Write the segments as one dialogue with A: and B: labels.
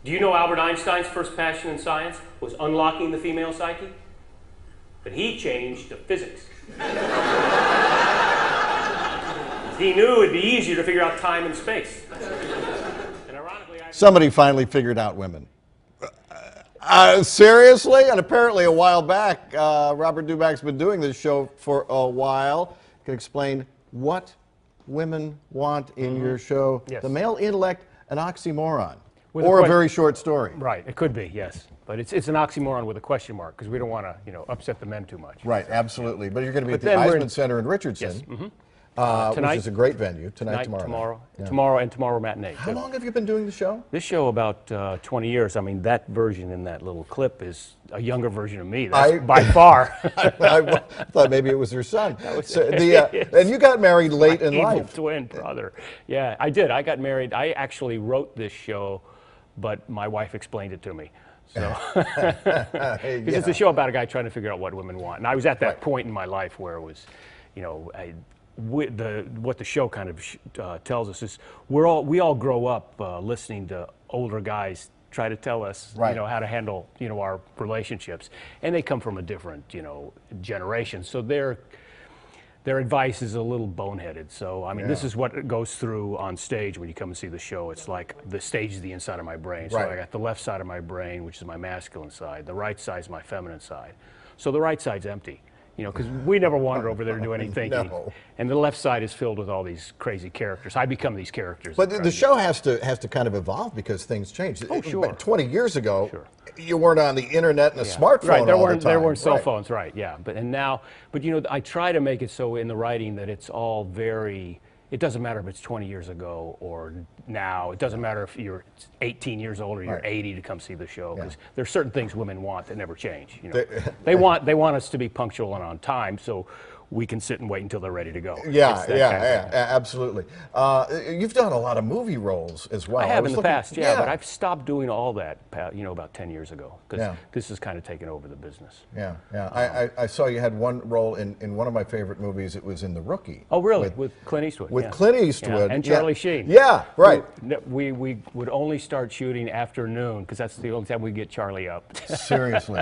A: Do you know Albert Einstein's first passion in science was unlocking the female psyche? But he changed to physics. He knew it'd be easier to figure out time and space. And ironically,
B: somebody finally figured out women. Seriously? And apparently a while back, Robert Dubac's been doing this show for a while. You can explain what women want in your show.
A: Yes.
B: The male intellect, an oxymoron. Or a very short story.
A: Right, it could be, yes. But it's an oxymoron with a question mark, because we don't want to, upset the men too much.
B: Right, absolutely. But you're going to be at the Eisman Center in Richardson.
A: Yes.
B: Tonight, which is a great venue. Tonight, tomorrow.
A: Yeah. Tomorrow matinee.
B: How long have you been doing the show?
A: This show about 20 years. I mean, that version in that little clip is a younger version of me. That's by far.
B: I thought maybe it was your son. And you got married late in life.
A: Twin brother. Yeah, I did. I got married. I actually wrote this show, but my wife explained it to me. So, because it's a show about a guy trying to figure out what women want, and I was at that point in my life where it was, what the show kind of tells us is we all grow up listening to older guys try to tell us how to handle our relationships, and they come from a different generation, so their advice is a little boneheaded. So I mean, this is what goes through on stage when you come and see the show. It's like the stage is the inside of my brain. So I got the left side of my brain, which is my masculine side. The right side is my feminine side. So the right side's empty. Because we never wander over there to do any thinking.
B: No.
A: And the left side is filled with all these crazy characters. I become these characters.
B: But the show has to kind of evolve because things change.
A: Oh, sure.
B: 20 years ago, you weren't on the internet and a smartphone
A: right. There
B: all
A: weren't,
B: the time.
A: There weren't cell phones, right, yeah. But I try to make it so in the writing that it's all very, it doesn't matter if it's 20 years ago or now. It doesn't matter if you're 18 years old or you're 80 to come see the show, because there's certain things women want that never change. They want us to be punctual and on time, so we can sit and wait until they're ready to go.
B: Absolutely. You've done a lot of movie roles as well.
A: I have in the past, but I've stopped doing all that, about 10 years ago, because this has kind of taken over the business.
B: I saw you had one role in one of my favorite movies. It was in The Rookie.
A: Oh, really? With Clint Eastwood.
B: With Clint Eastwood.
A: And Charlie Sheen.
B: Yeah, right.
A: We would only start shooting after noon, because that's the only time we get Charlie up.
B: Seriously.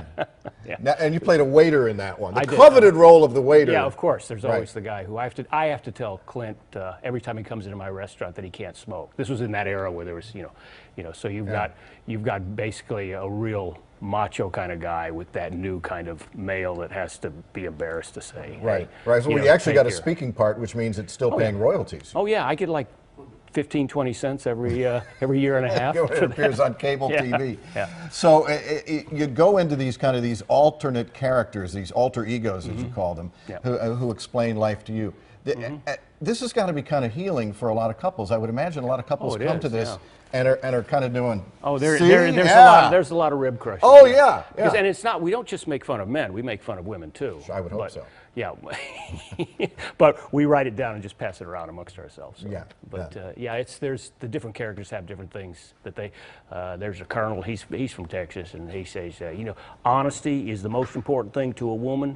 B: Now, and you played a waiter in that one. The
A: I
B: coveted role of the waiter.
A: Yeah, of course. There's always the guy who I have to tell Clint every time he comes into my restaurant that he can't smoke. This was in that era where there was, so you've got basically a real macho kind of guy with that new kind of male that has to be embarrassed to say.
B: Right.
A: Hey,
B: right. So you actually got a speaking part, which means it's still paying royalties.
A: Oh yeah, I get like 15, 20 cents every year and a half.
B: It appears on cable TV.
A: Yeah.
B: So you go into these alternate characters, these alter egos, as you call them, who explain life to you. This has got to be kind of healing for a lot of couples. I would imagine a lot of couples come to this and are kind of doing.
A: Oh, there's a lot of rib crushing.
B: Oh yeah.
A: And it's not. We don't just make fun of men. We make fun of women too.
B: I would hope so.
A: Yeah, but we write it down and just pass it around amongst ourselves. So. There's the different characters have different things that they. There's a colonel. He's from Texas, and he says, honesty is the most important thing to a woman,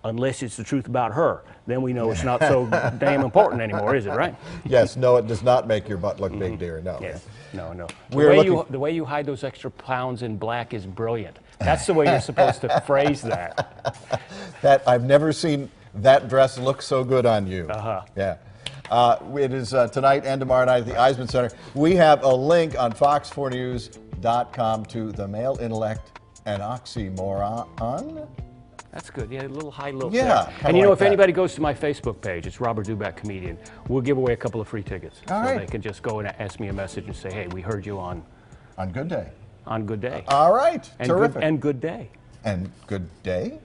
A: unless it's the truth about her. Then we know it's not so damn important anymore, is it? Right?
B: Yes. No, it does not make your butt look big, dear. No.
A: Yes. No. The way you hide those extra pounds in black is brilliant. That's the way you're supposed to phrase that.
B: That I've never seen that dress look so good on you. Yeah. It is tonight and tomorrow night at the Eisman Center. We have a link on fox4news.com to The Male Intellect, an Oxymoron.
A: That's good. Yeah, a little high low.
B: Yeah.
A: And if anybody goes to my Facebook page, it's Robert Dubac Comedian. We'll give away a couple of free tickets.
B: All right.
A: They can just go and ask me a message and say, hey, we heard you on
B: Good Day.
A: On Good Day.
B: All right.
A: And
B: terrific.
A: And Good Day.
B: And Good Day?